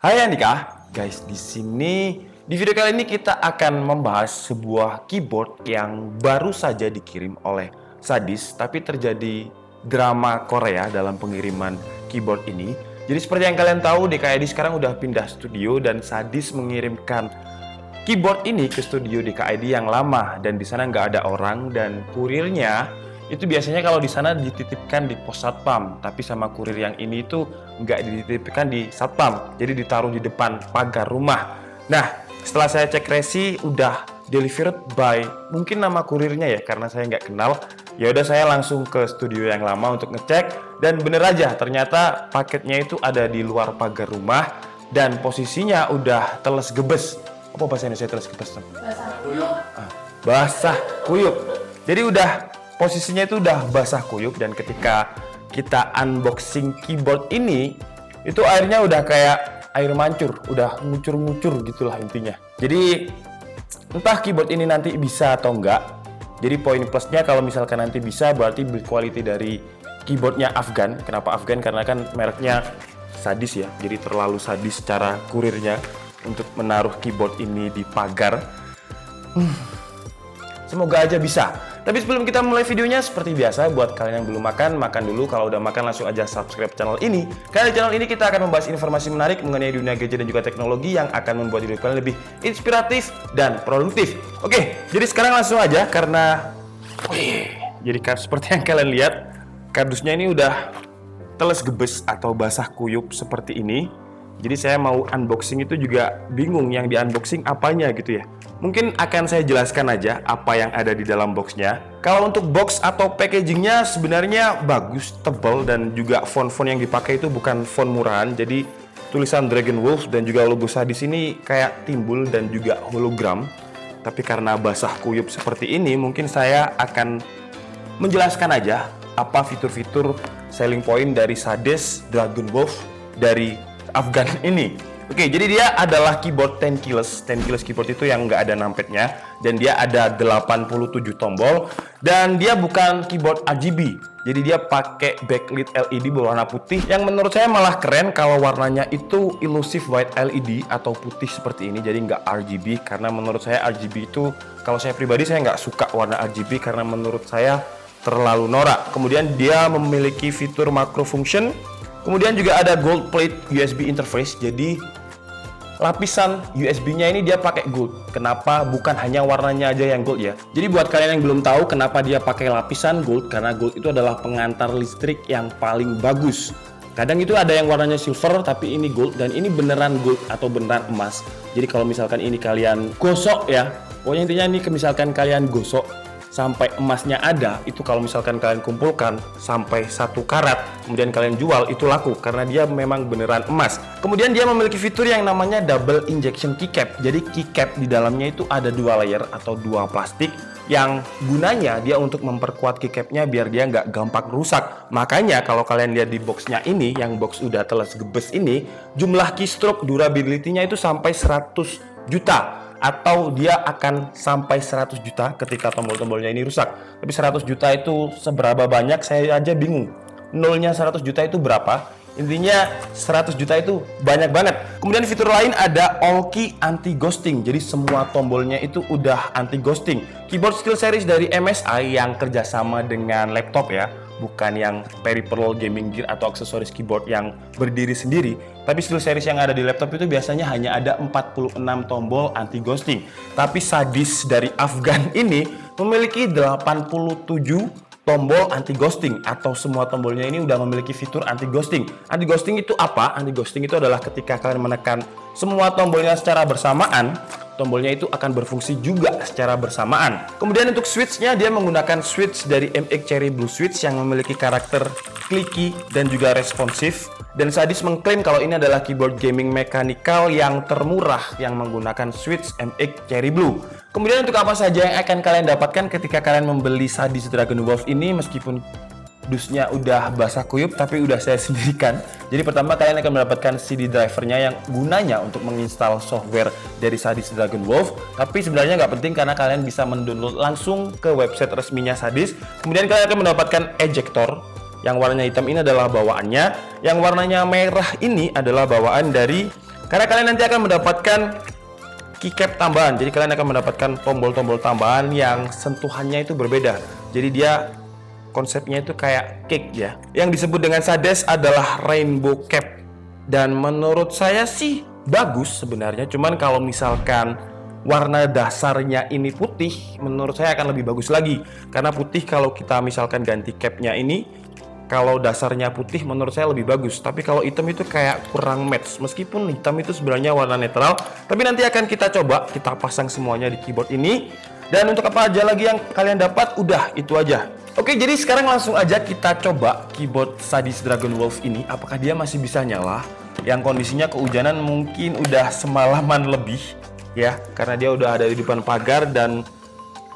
Hai Andika, guys, di video kali ini kita akan membahas sebuah keyboard yang baru saja dikirim oleh Sadis, tapi terjadi drama Korea dalam pengiriman keyboard ini. Jadi seperti yang kalian tahu, DKID sekarang udah pindah studio dan Sadis mengirimkan keyboard ini ke studio DKID yang lama, dan di sana nggak ada orang, dan kurirnya itu biasanya kalau di sana dititipkan di pos satpam, tapi sama kurir yang ini itu nggak dititipkan di satpam, jadi ditaruh di depan pagar rumah. Nah, setelah saya cek resi udah delivered by, mungkin nama kurirnya ya, karena saya nggak kenal. Ya udah, saya langsung ke studio yang lama untuk ngecek, dan bener aja ternyata paketnya itu ada di luar pagar rumah dan posisinya udah teles gebes. Apa bahasa Indonesia teles gebes? Basah kuyup. Basah kuyup. Jadi udah posisinya itu udah basah kuyup, dan ketika kita unboxing keyboard ini, itu airnya udah kayak air mancur, udah ngucur-ngucur gitulah intinya. Jadi entah keyboard ini nanti bisa atau enggak. Jadi poin plusnya kalau misalkan nanti bisa, berarti build quality dari keyboardnya Afgan. Kenapa Afgan? Karena kan mereknya Sadis ya, jadi terlalu sadis cara kurirnya untuk menaruh keyboard ini di pagar. Semoga aja bisa. Tapi sebelum kita mulai videonya, seperti biasa, buat kalian yang belum makan, makan dulu. Kalau udah makan, langsung aja subscribe channel ini. Karena di channel ini kita akan membahas informasi menarik mengenai dunia gadget dan juga teknologi yang akan membuat hidup kalian lebih inspiratif dan produktif. Oke, jadi sekarang langsung aja, karena jadi seperti yang kalian lihat, kardusnya ini udah teles gebes atau basah kuyup seperti ini. Jadi saya mau unboxing itu juga bingung yang di unboxing apanya gitu ya. Mungkin akan saya jelaskan aja apa yang ada di dalam boxnya. Kalau untuk box atau packagingnya sebenarnya bagus, tebal, dan juga font-font yang dipakai itu bukan font murahan. Jadi tulisan Dragon Wolf dan juga logo Sadis ini kayak timbul dan juga hologram. Tapi karena basah kuyup seperti ini, mungkin saya akan menjelaskan aja apa fitur-fitur selling point dari Sadis Dragon Wolf dari Afgan ini. Oke, jadi dia adalah keyboard 10 keyless. 10 keyless keyboard itu yang nggak ada numpad-nya, dan dia ada 87 tombol, dan dia bukan keyboard RGB. Jadi dia pakai backlit LED berwarna putih, yang menurut saya malah keren kalau warnanya itu elusive white LED atau putih seperti ini, jadi nggak RGB. Karena menurut saya RGB itu, kalau saya pribadi saya nggak suka warna RGB karena menurut saya terlalu norak. Kemudian dia memiliki fitur macro function. Kemudian juga ada gold plate USB interface, jadi lapisan USB-nya ini dia pakai gold. Kenapa? Bukan hanya warnanya aja yang gold ya. Jadi buat kalian yang belum tahu kenapa dia pakai lapisan gold, karena gold itu adalah pengantar listrik yang paling bagus. Kadang itu ada yang warnanya silver, tapi ini gold, dan ini beneran gold atau beneran emas. Jadi kalau misalkan ini kalian gosok ya, pokoknya intinya ini misalkan kalian gosok sampai emasnya ada, itu kalau misalkan kalian kumpulkan sampai 1 karat, kemudian kalian jual, itu laku karena dia memang beneran emas. Kemudian dia memiliki fitur yang namanya double injection keycap. Jadi keycap di dalamnya itu ada 2 layer atau 2 plastik yang gunanya dia untuk memperkuat keycapnya biar dia nggak gampang rusak. Makanya kalau kalian lihat di boxnya ini, yang box udah teles gebes ini, jumlah keystroke durability-nya itu sampai 100 juta. Atau dia akan sampai 100 juta ketika tombol-tombolnya ini rusak. Tapi 100 juta itu seberapa banyak, saya aja bingung. Nolnya 100 juta itu berapa? Intinya 100 juta itu banyak banget. Kemudian fitur lain ada all key anti ghosting. Jadi semua tombolnya itu udah anti ghosting. Keyboard SteelSeries dari MSI yang kerjasama dengan laptop ya, bukan yang peripheral gaming gear atau aksesoris keyboard yang berdiri sendiri. Tapi SteelSeries yang ada di laptop itu biasanya hanya ada 46 tombol anti ghosting. Tapi Sadis dari Afgan ini memiliki 87 tombol anti ghosting, atau semua tombolnya ini udah memiliki fitur anti ghosting. Anti ghosting itu apa? Anti ghosting itu adalah ketika kalian menekan semua tombolnya secara bersamaan, tombolnya itu akan berfungsi juga secara bersamaan. Kemudian untuk switch-nya, dia menggunakan switch dari MX Cherry Blue Switch yang memiliki karakter clicky dan juga responsif. Dan Sadis mengklaim kalau ini adalah keyboard gaming mechanical yang termurah yang menggunakan switch MX Cherry Blue. Kemudian untuk apa saja yang akan kalian dapatkan ketika kalian membeli Sadis Dragon Wolf ini, meskipun dusnya udah basah kuyup tapi udah saya sendirikan. Jadi pertama kalian akan mendapatkan CD drivernya yang gunanya untuk menginstal software dari Sadis Dragon Wolf. Tapi sebenarnya nggak penting karena kalian bisa mendownload langsung ke website resminya Sadis. Kemudian kalian akan mendapatkan ejector. Yang warnanya hitam ini adalah bawaannya. Yang warnanya merah ini adalah bawaan dari Karena kalian nanti akan mendapatkan keycap tambahan. Jadi kalian akan mendapatkan tombol-tombol tambahan yang sentuhannya itu berbeda. Jadi dia konsepnya itu kayak cake ya. Yang disebut dengan Sades adalah rainbow cap. Dan menurut saya sih bagus sebenarnya. Cuman kalau misalkan warna dasarnya ini putih, menurut saya akan lebih bagus lagi. Karena putih kalau kita misalkan ganti capnya ini, kalau dasarnya putih menurut saya lebih bagus. Tapi kalau hitam itu kayak kurang match. Meskipun hitam itu sebenarnya warna netral, tapi nanti akan kita coba kita pasang semuanya di keyboard ini. Dan untuk apa aja lagi yang kalian dapat, udah itu aja. Oke, jadi sekarang langsung aja kita coba keyboard Sadis Dragon Wolf ini. Apakah dia masih bisa nyala? Yang kondisinya kehujanan mungkin udah semalaman lebih ya, karena dia udah ada di depan pagar. Dan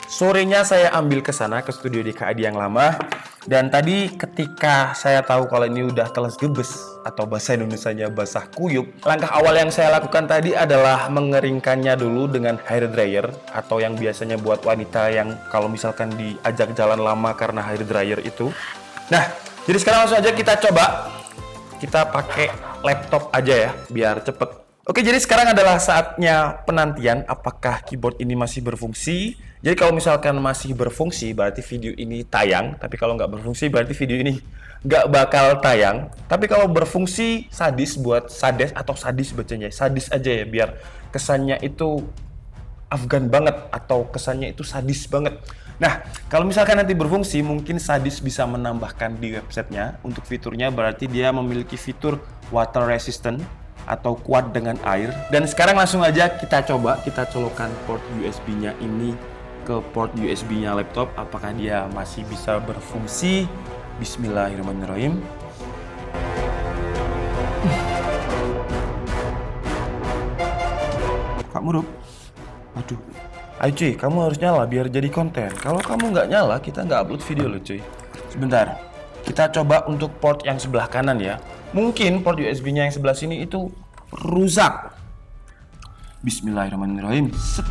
sorenya saya ambil ke sana ke studio DKAD yang lama. Dan tadi ketika saya tahu kalau ini udah teles gebes atau bahasa Indonesianya basah kuyup, langkah awal yang saya lakukan tadi adalah mengeringkannya dulu dengan hair dryer, atau yang biasanya buat wanita yang kalau misalkan diajak jalan lama karena hair dryer itu. Nah, jadi sekarang langsung aja kita coba. Kita pakai laptop aja ya biar cepet. Oke, jadi sekarang adalah saatnya penantian apakah keyboard ini masih berfungsi. Jadi kalau misalkan masih berfungsi berarti video ini tayang. Tapi kalau nggak berfungsi berarti video ini nggak bakal tayang. Tapi kalau berfungsi sadis buat Sades atau sadis bacanya. Sadis aja ya biar kesannya itu Afgan banget atau kesannya itu sadis banget. Nah, kalau misalkan nanti berfungsi mungkin Sadis bisa menambahkan di websitenya. Untuk fiturnya berarti dia memiliki fitur water resistant atau kuat dengan air. Dan sekarang langsung aja kita coba, kita colokkan port USB-nya ini ke port USB-nya laptop. Apakah dia masih bisa berfungsi? Bismillahirrahmanirrahim. Kak Murup, aduh. Ayo cuy, kamu harus nyala biar jadi konten. Kalau kamu nggak nyala, kita nggak upload video loh cuy. Sebentar, kita coba untuk port yang sebelah kanan ya. Mungkin port USB-nya yang sebelah sini itu rusak. Bismillahirrahmanirrahim. Set.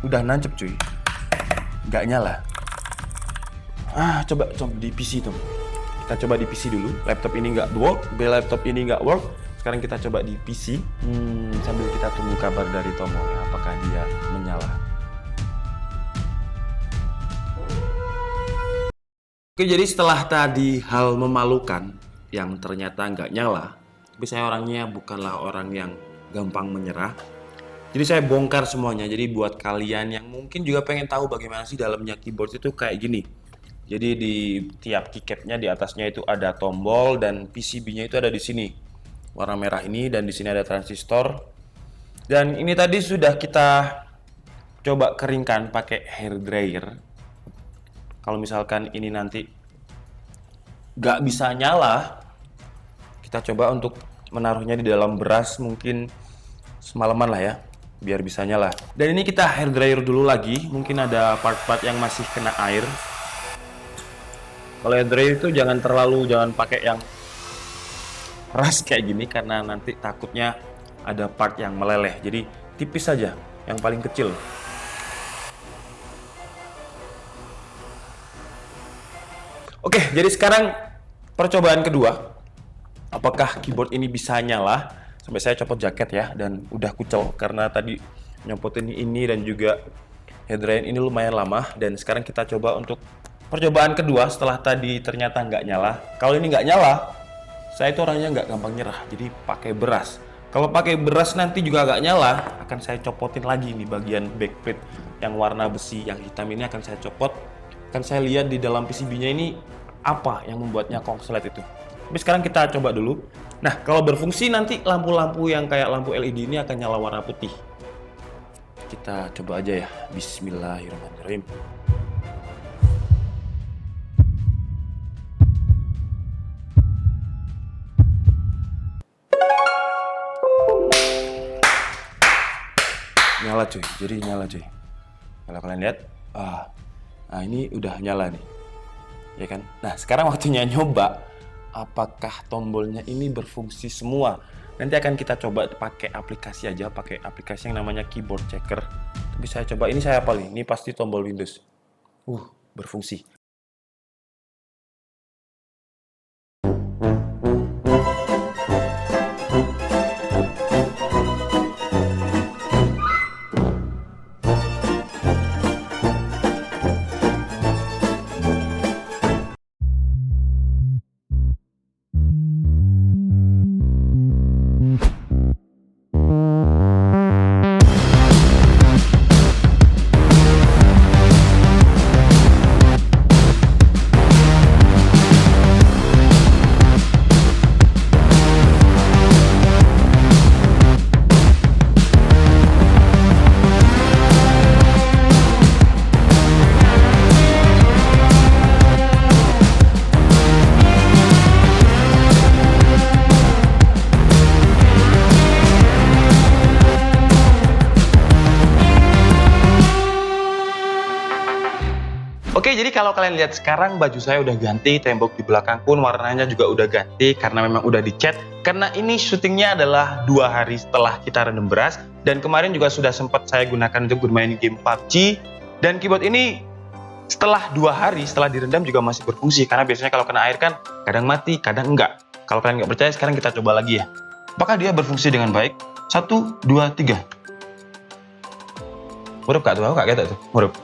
Udah nancep cuy. Nggak nyala. Coba di PC tuh. Kita coba di PC dulu. Laptop ini nggak work. Laptop ini nggak work. Sekarang kita coba di PC. Sambil kita tunggu kabar dari Tomo ya, apakah dia menyala. Oke, jadi setelah tadi hal memalukan yang ternyata nggak nyala, tapi saya orangnya bukanlah orang yang gampang menyerah. Jadi saya bongkar semuanya. Jadi buat kalian yang mungkin juga pengen tahu bagaimana sih dalamnya keyboard itu kayak gini. Jadi di tiap keycapnya di atasnya itu ada tombol dan PCB-nya itu ada di sini. Warna merah ini, dan di sini ada transistor. Dan ini tadi sudah kita coba keringkan pakai hair dryer. Kalau misalkan ini nanti nggak bisa nyala, kita coba untuk menaruhnya di dalam beras mungkin semalaman lah ya, biar bisa nyala. Dan ini kita hair dryer dulu lagi, mungkin ada part-part yang masih kena air. Kalau hair dryer itu jangan pakai yang keras kayak gini karena nanti takutnya ada part yang meleleh. Jadi tipis saja, yang paling kecil. Oke, jadi sekarang percobaan kedua. Apakah keyboard ini bisa nyala? Sampai saya copot jaket ya, dan udah kucel karena tadi nyopotin ini dan juga hair dryer ini lumayan lama. Dan sekarang kita coba untuk percobaan kedua setelah tadi ternyata nggak nyala. Kalau ini nggak nyala, saya itu orangnya nggak gampang nyerah, jadi pakai beras. Kalau pakai beras nanti juga nggak nyala, akan saya copotin lagi nih bagian backplate yang warna besi, yang hitam ini akan saya copot. Akan saya lihat di dalam PCB-nya ini apa yang membuatnya korslet itu. Tapi sekarang kita coba dulu. Nah, kalau berfungsi nanti lampu-lampu yang kayak lampu LED ini akan nyala warna putih. Kita coba aja ya. Bismillahirrahmanirrahim. Nyala cuy, jadi nyala cuy. Kalau kalian lihat, nah ini udah nyala nih, ya kan? Nah sekarang waktunya nyoba, apakah tombolnya ini berfungsi semua? Nanti akan kita coba pakai aplikasi aja, pakai aplikasi yang namanya Keyboard Checker. Tapi saya coba, ini saya hafal nih, ini pasti tombol Windows. Berfungsi. Oke, jadi kalau kalian lihat sekarang baju saya udah ganti, tembok di belakang pun warnanya juga udah ganti karena memang udah dicat. Karena ini syutingnya adalah 2 hari setelah kita rendam beras, dan kemarin juga sudah sempat saya gunakan untuk bermain game PUBG. Dan keyboard ini setelah 2 hari setelah direndam juga masih berfungsi, karena biasanya kalau kena air kan kadang mati, kadang enggak. Kalau kalian nggak percaya, sekarang kita coba lagi ya. Apakah dia berfungsi dengan baik? 1, 2, 3. Murup gak tuh? Aku gak kata tuh. Murup.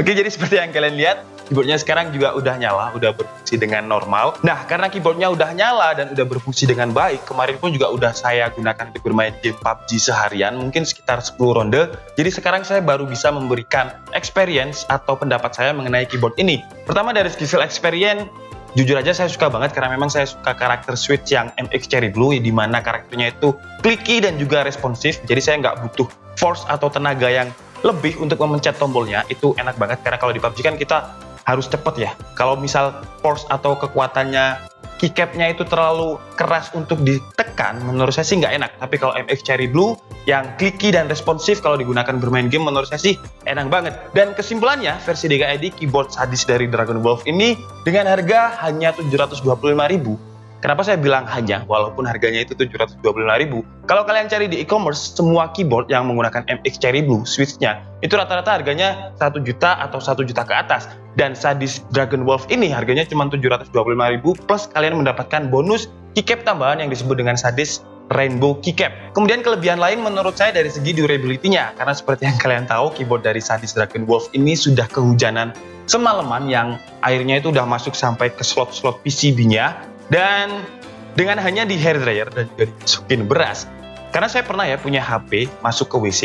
Oke, jadi seperti yang kalian lihat, keyboardnya sekarang juga udah nyala, udah berfungsi dengan normal. Nah, karena keyboardnya udah nyala dan udah berfungsi dengan baik, kemarin pun juga udah saya gunakan untuk bermain game PUBG seharian, mungkin sekitar 10 ronde. Jadi sekarang saya baru bisa memberikan experience atau pendapat saya mengenai keyboard ini. Pertama dari skill experience, jujur aja saya suka banget karena memang saya suka karakter Switch yang MX Cherry Blue, di mana karakternya itu clicky dan juga responsif. Jadi saya nggak butuh force atau tenaga yang lebih untuk memencet tombolnya. Itu enak banget karena kalau di PUBG kan kita harus cepet ya. Kalau misal force atau kekuatannya keycapnya itu terlalu keras untuk ditekan, menurut saya sih nggak enak. Tapi kalau MX Cherry Blue yang clicky dan responsif kalau digunakan bermain game, menurut saya sih enak banget. Dan kesimpulannya, versi DKID keyboard sadis dari Dragon Wolf ini dengan harga hanya 725.000. Kenapa saya bilang hanya, walaupun harganya itu 725.000? Kalau kalian cari di e-commerce, semua keyboard yang menggunakan MX Cherry Blue switch-nya itu rata-rata harganya 1 juta atau 1 juta ke atas. Dan sadis Dragon Wolf ini harganya cuma 725.000, plus kalian mendapatkan bonus keycap tambahan yang disebut dengan sadis Rainbow Keycap. Kemudian kelebihan lain menurut saya dari segi durability-nya, karena seperti yang kalian tahu, keyboard dari sadis Dragon Wolf ini sudah kehujanan semalaman yang airnya itu udah masuk sampai ke slot-slot PCB-nya. Dan dengan hanya di hair dryer dan juga dimasukin beras, karena saya pernah ya punya HP masuk ke WC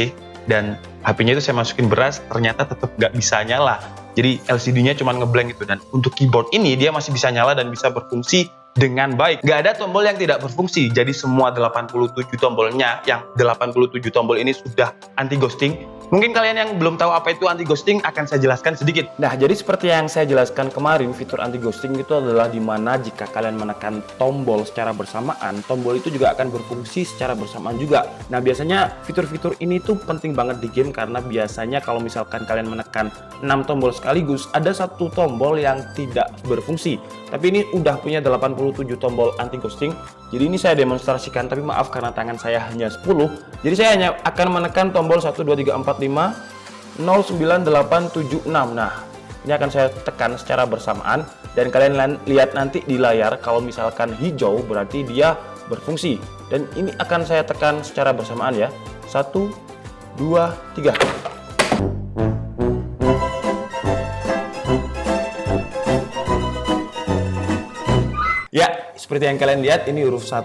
dan HP-nya itu saya masukin beras, ternyata tetap nggak bisa nyala. Jadi LCD-nya cuma ngeblank gitu. Dan untuk keyboard ini dia masih bisa nyala dan bisa berfungsi dengan baik. Nggak ada tombol yang tidak berfungsi. Jadi semua 87 tombolnya, yang 87 tombol ini sudah anti ghosting. Mungkin kalian yang belum tahu apa itu anti ghosting akan saya jelaskan sedikit. Nah, jadi seperti yang saya jelaskan kemarin, fitur anti ghosting itu adalah dimana jika kalian menekan tombol secara bersamaan, tombol itu juga akan berfungsi secara bersamaan juga. Nah, biasanya fitur-fitur ini tuh penting banget di game, karena biasanya kalau misalkan kalian menekan 6 tombol sekaligus, ada 1 tombol yang tidak berfungsi. Tapi ini udah punya 87 tombol anti ghosting. Jadi ini saya demonstrasikan, tapi maaf karena tangan saya hanya 10. Jadi saya hanya akan menekan tombol 1, 2, 3, 4, 5, 0, 9, 8, 7, 6. Nah, ini akan saya tekan secara bersamaan. Dan kalian lihat nanti di layar, kalau misalkan hijau berarti dia berfungsi. Dan ini akan saya tekan secara bersamaan ya. 1, 2, 3. Ya, seperti yang kalian lihat, ini huruf 1,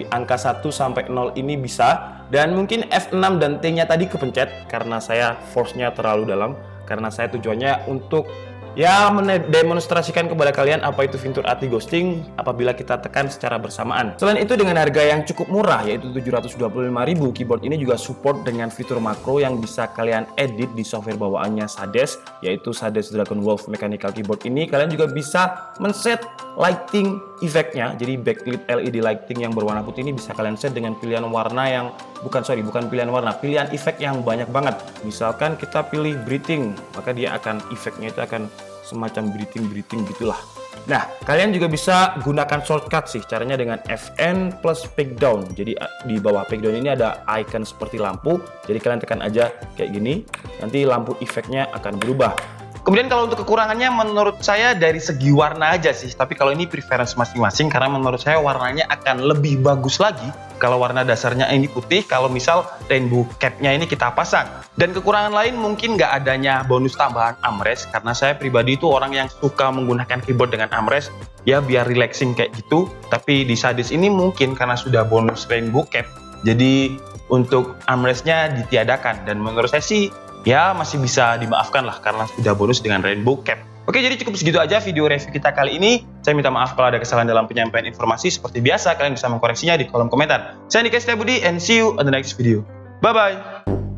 angka 1 sampai 0 ini bisa. Dan mungkin F6 dan T-nya tadi kepencet karena saya force-nya terlalu dalam. Karena saya tujuannya untuk ya mendemonstrasikan kepada kalian apa itu fitur anti ghosting apabila kita tekan secara bersamaan. Selain itu, dengan harga yang cukup murah yaitu 725.000, keyboard ini juga support dengan fitur makro yang bisa kalian edit di software bawaannya Sadez, yaitu Sadez Dragon Wolf Mechanical Keyboard ini. Kalian juga bisa men-set lighting efeknya, jadi backlit LED lighting yang berwarna putih ini bisa kalian set dengan pilihan warna yang bukan pilihan warna, pilihan efek yang banyak banget. Misalkan kita pilih breathing, maka dia akan efeknya itu akan semacam breathing gitulah. Nah, kalian juga bisa gunakan shortcut sih, caranya dengan Fn plus pick down. Jadi di bawah pick down ini ada icon seperti lampu, jadi kalian tekan aja kayak gini, nanti lampu efeknya akan berubah. Kemudian kalau untuk kekurangannya, menurut saya dari segi warna aja sih. Tapi kalau ini preference masing-masing, karena menurut saya warnanya akan lebih bagus lagi kalau warna dasarnya ini putih, kalau misal rainbow cap-nya ini kita pasang. Dan kekurangan lain mungkin nggak adanya bonus tambahan armrest, karena saya pribadi itu orang yang suka menggunakan keyboard dengan armrest, ya biar relaxing kayak gitu. Tapi di Sadez ini mungkin karena sudah bonus rainbow cap, jadi untuk armrestnya ditiadakan. Dan menurut saya sih ya masih bisa dimaafkan lah karena sudah bonus dengan rainbow cap. Oke, jadi cukup segitu aja video review kita kali ini. Saya minta maaf kalau ada kesalahan dalam penyampaian informasi. Seperti biasa, kalian bisa mengkoreksinya di kolom komentar. Saya Niko Setiabudi and see you on the next video. Bye bye.